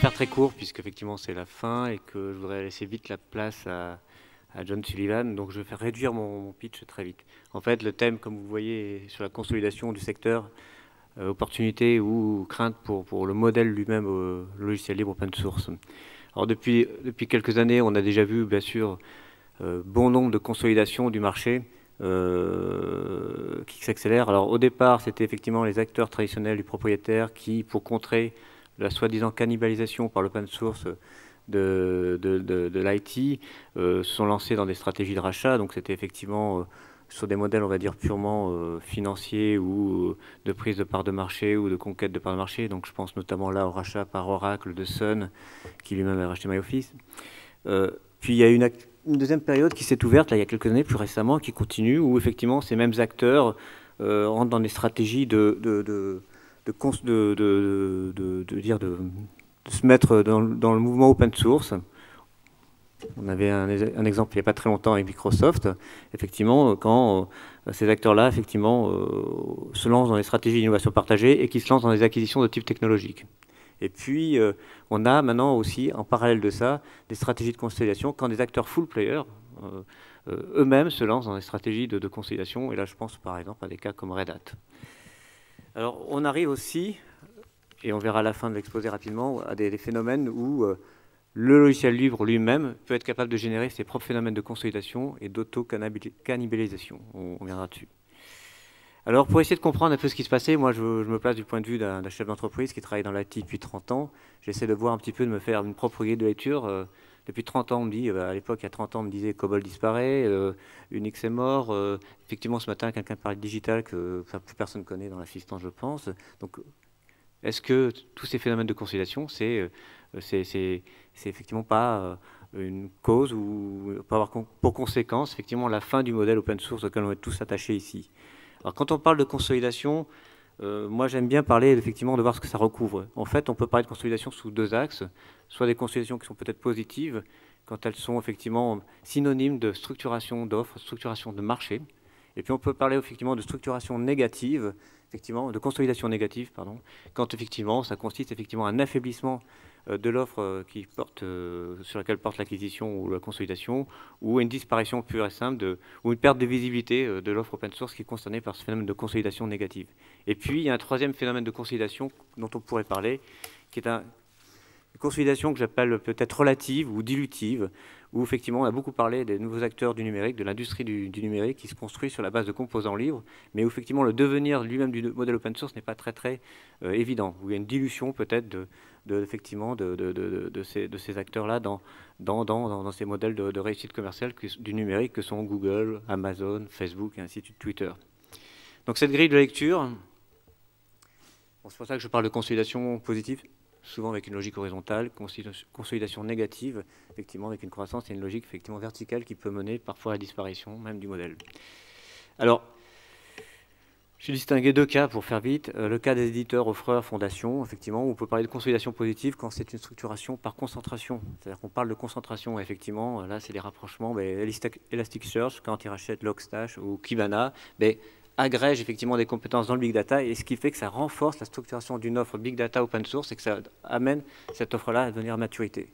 faire très court, puisqu'effectivement c'est la fin et que je voudrais laisser vite la place à John Sullivan, donc je vais faire réduire mon pitch très vite. En fait, le thème, comme vous voyez, est sur la consolidation du secteur, opportunité ou crainte pour le modèle lui-même logiciel libre open source. Alors depuis quelques années, on a déjà vu, bien sûr, bon nombre de consolidations du marché qui s'accélèrent. Alors au départ, c'était effectivement les acteurs traditionnels du propriétaire qui, pour contrer la soi-disant cannibalisation par l'open source de l'IT, se sont lancés dans des stratégies de rachat. Donc c'était effectivement sur des modèles, on va dire, purement financiers ou de prise de part de marché ou de conquête de part de marché. Donc je pense notamment là au rachat par Oracle de Sun, qui lui-même a racheté MyOffice. Puis il y a une deuxième période qui s'est ouverte là, il y a quelques années, plus récemment, qui continue, où effectivement ces mêmes acteurs rentrent dans des stratégies de se mettre dans le mouvement open source. On avait un exemple il n'y a pas très longtemps avec Microsoft, effectivement, quand ces acteurs-là, effectivement, se lancent dans des stratégies d'innovation partagée et qui se lancent dans des acquisitions de type technologique. Et puis, on a maintenant aussi, en parallèle de ça, des stratégies de consolidation quand des acteurs full player eux-mêmes se lancent dans des stratégies de consolidation. Et là, je pense par exemple à des cas comme Red Hat. Alors, on arrive aussi, et on verra à la fin de l'exposé rapidement, à des phénomènes où le logiciel libre lui-même peut être capable de générer ses propres phénomènes de consolidation et d'auto-cannibalisation. On viendra dessus. Alors, pour essayer de comprendre un peu ce qui se passait, moi, je me place du point de vue d'un chef d'entreprise qui travaille dans l'IT depuis 30 ans. J'essaie de voir un petit peu, de me faire une propre grille de lecture. Depuis 30 ans, on me dit, à l'époque, il y a 30 ans, on me disait COBOL disparaît, Unix est mort. Effectivement, ce matin, quelqu'un parlait de digital que plus personne ne connaît dans l'assistant, je pense. Donc, est-ce que tous ces phénomènes de consolidation, c'est effectivement pas une cause ou peut avoir pour conséquence, effectivement, la fin du modèle open source auquel on est tous attachés ici? Alors, quand on parle de consolidation, moi j'aime bien parler effectivement de voir ce que ça recouvre. En fait, on peut parler de consolidation sous deux axes, soit des consolidations qui sont peut-être positives, quand elles sont effectivement synonymes de structuration d'offres, structuration de marché. Et puis on peut parler effectivement de structuration négative, effectivement, de consolidation négative, pardon, quand effectivement ça consiste effectivement à un affaiblissement de l'offre sur laquelle porte l'acquisition ou la consolidation, ou une disparition pure et simple, ou une perte de visibilité de l'offre open source qui est concernée par ce phénomène de consolidation négative. Et puis, il y a un troisième phénomène de consolidation dont on pourrait parler, qui est une consolidation que j'appelle peut-être relative ou dilutive, où effectivement on a beaucoup parlé des nouveaux acteurs du numérique, de l'industrie du numérique qui se construit sur la base de composants libres, mais où effectivement le devenir lui-même du modèle open source n'est pas très évident, où il y a une dilution peut-être effectivement de ces acteurs-là dans ces modèles de réussite commerciale du numérique que sont Google, Amazon, Facebook et ainsi de suite, Twitter. Donc cette grille de lecture, bon, c'est pour ça que je parle de consolidation positive, souvent avec une logique horizontale, consolidation négative, effectivement avec une croissance et une logique effectivement verticale qui peut mener parfois à la disparition même du modèle. Alors, j'ai distingué deux cas pour faire vite. Le cas des éditeurs, offreurs, fondations, effectivement, où on peut parler de consolidation positive quand c'est une structuration par concentration. C'est-à-dire qu'on parle de concentration, effectivement, là c'est les rapprochements. Elasticsearch, quand ils rachètent Logstash ou Kibana, agrège effectivement des compétences dans le big data, et ce qui fait que ça renforce la structuration d'une offre big data open source et que ça amène cette offre-là à devenir à maturité.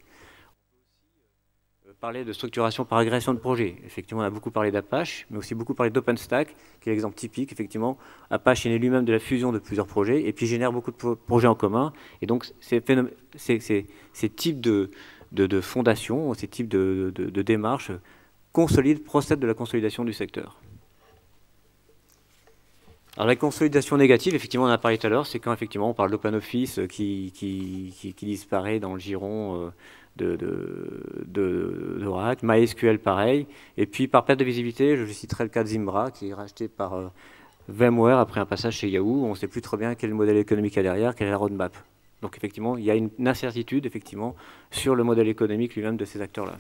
On peut aussi parler de structuration par agrégation de projets. Effectivement, on a beaucoup parlé d'Apache, mais aussi beaucoup parlé d'OpenStack, qui est l'exemple typique. Effectivement, Apache est né lui-même de la fusion de plusieurs projets, et puis génère beaucoup de projets en commun. Et donc, ces types de fondations, ces types de démarches procèdent de la consolidation du secteur. Alors la consolidation négative, effectivement, on en a parlé tout à l'heure, c'est quand effectivement on parle d'OpenOffice qui disparaît dans le giron d'Oracle, MySQL pareil, et puis par perte de visibilité, je citerai le cas de Zimbra qui est racheté par VMware après un passage chez Yahoo, on ne sait plus très bien quel est le modèle économique qu'il y a derrière, quelle est la roadmap. Donc effectivement, il y a une incertitude effectivement sur le modèle économique lui-même de ces acteurs-là.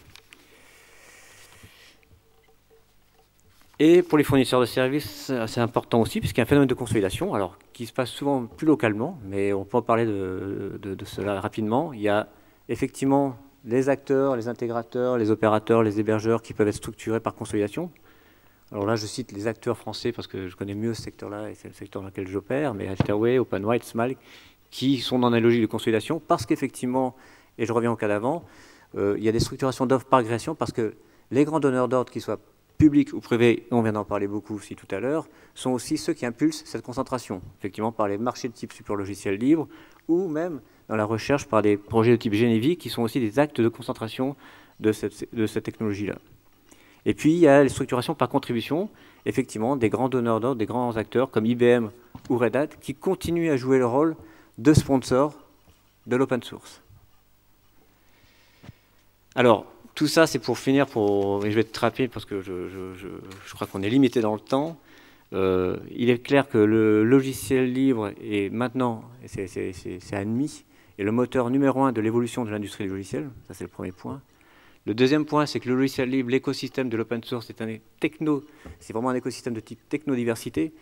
Et pour les fournisseurs de services, c'est important aussi, puisqu'il y a un phénomène de consolidation, alors qui se passe souvent plus localement, mais on peut en parler de cela rapidement. Il y a effectivement les acteurs, les intégrateurs, les opérateurs, les hébergeurs qui peuvent être structurés par consolidation. Alors là, je cite les acteurs français parce que je connais mieux ce secteur-là et c'est le secteur dans lequel j'opère, mais Afterway, OpenWhite, Smile, qui sont dans la logique de consolidation parce qu'effectivement, Et je reviens au cas d'avant, il y a des structurations d'offres par régression parce que les grands donneurs d'ordre, qu'ils soient publics ou privés, on vient d'en parler beaucoup aussi tout à l'heure, sont aussi ceux qui impulsent cette concentration, effectivement par les marchés de type super logiciel libre ou même dans la recherche par des projets de type Genevieve qui sont aussi des actes de concentration de cette technologie-là. Et puis il y a les structurations par contribution, effectivement des grands donneurs d'ordre, des grands acteurs comme IBM ou Red Hat qui continuent à jouer le rôle de sponsor de l'open source. Alors, tout ça, c'est pour finir, et je vais être rapide parce que je crois qu'on est limité dans le temps. Il est clair que le logiciel libre est maintenant, c'est admis, est le moteur numéro 1 de l'évolution de l'industrie du logiciel. Ça, c'est le premier point. Le deuxième point, c'est que le logiciel libre, l'écosystème de l'open source, c'est vraiment un écosystème de type technodiversité,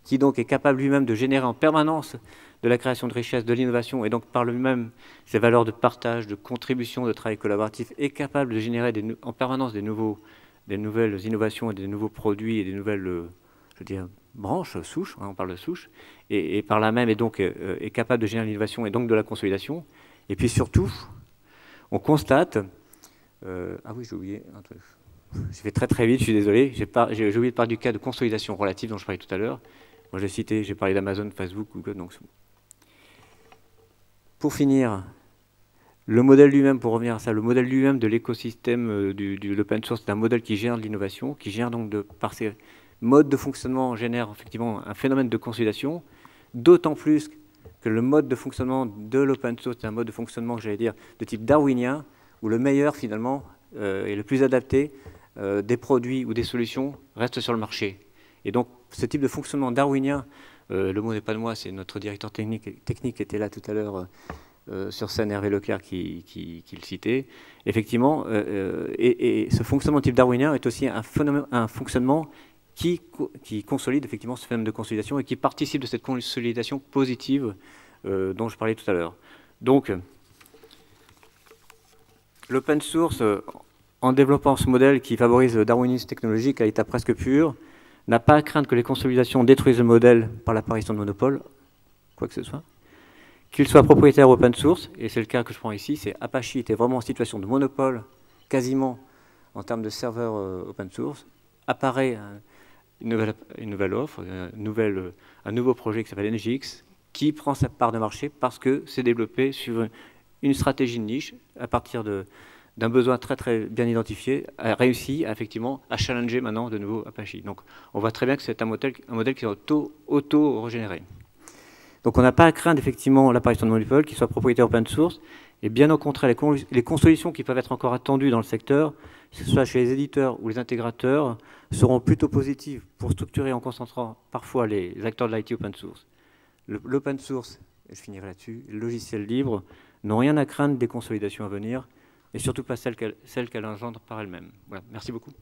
qui donc est capable lui-même de générer en permanence de la création de richesse, de l'innovation, et donc par lui-même ses valeurs de partage, de contribution, de travail collaboratif, est capable de générer en permanence des nouvelles innovations et des nouveaux produits et des nouvelles, je veux dire, branches, souches, hein, on parle de souches, et par là même est capable de générer l'innovation et donc de la consolidation. Et puis surtout, on constate, ah oui, j'ai oublié un truc. Je vais très très vite, je suis désolé, j'ai oublié de parler du cas de consolidation relative dont je parlais tout à l'heure. Moi j'ai parlé d'Amazon, Facebook, Google, donc pour finir, le modèle lui-même, pour revenir à ça, le modèle lui-même de l'écosystème de l'open source, c'est un modèle qui gère de l'innovation, qui gère donc par ses modes de fonctionnement, génère effectivement un phénomène de consolidation, d'autant plus que le mode de fonctionnement de l'open source est un mode de fonctionnement, j'allais dire, de type darwinien, où le meilleur finalement et le plus adapté des produits ou des solutions reste sur le marché. Et donc ce type de fonctionnement darwinien, le mot n'est pas de moi, c'est notre directeur technique qui était là tout à l'heure sur scène, Hervé Leclerc, qui le citait. Effectivement, et ce fonctionnement type darwinien est aussi un fonctionnement qui consolide effectivement ce phénomène de consolidation et qui participe de cette consolidation positive dont je parlais tout à l'heure. Donc, l'open source, en développant ce modèle qui favorise le darwinisme technologique à l'état presque pur, n'a pas à craindre que les consolidations détruisent le modèle par l'apparition de monopoles, quoi que ce soit. Qu'il soit propriétaire open source, et c'est le cas que je prends ici, c'est Apache était vraiment en situation de monopole, quasiment en termes de serveurs open source. Apparaît une nouvelle offre, un nouveau projet qui s'appelle NGX, qui prend sa part de marché parce que c'est développé sur une stratégie de niche à partir d'un besoin très très bien identifié, a réussi effectivement à challenger maintenant de nouveau Apache. Donc on voit très bien que c'est un modèle qui est auto-régénéré. Donc on n'a pas à craindre effectivement l'apparition de monopoles qui soient propriétaires open source, et bien au contraire, les consolidations qui peuvent être encore attendues dans le secteur, que ce soit chez les éditeurs ou les intégrateurs, seront plutôt positives pour structurer en concentrant parfois les acteurs de l'IT open source. L'open source, et je finirai là-dessus, le logiciel libre, n'ont rien à craindre des consolidations à venir, et surtout pas celles qu'elles engendrent par elles-mêmes. Voilà, merci beaucoup.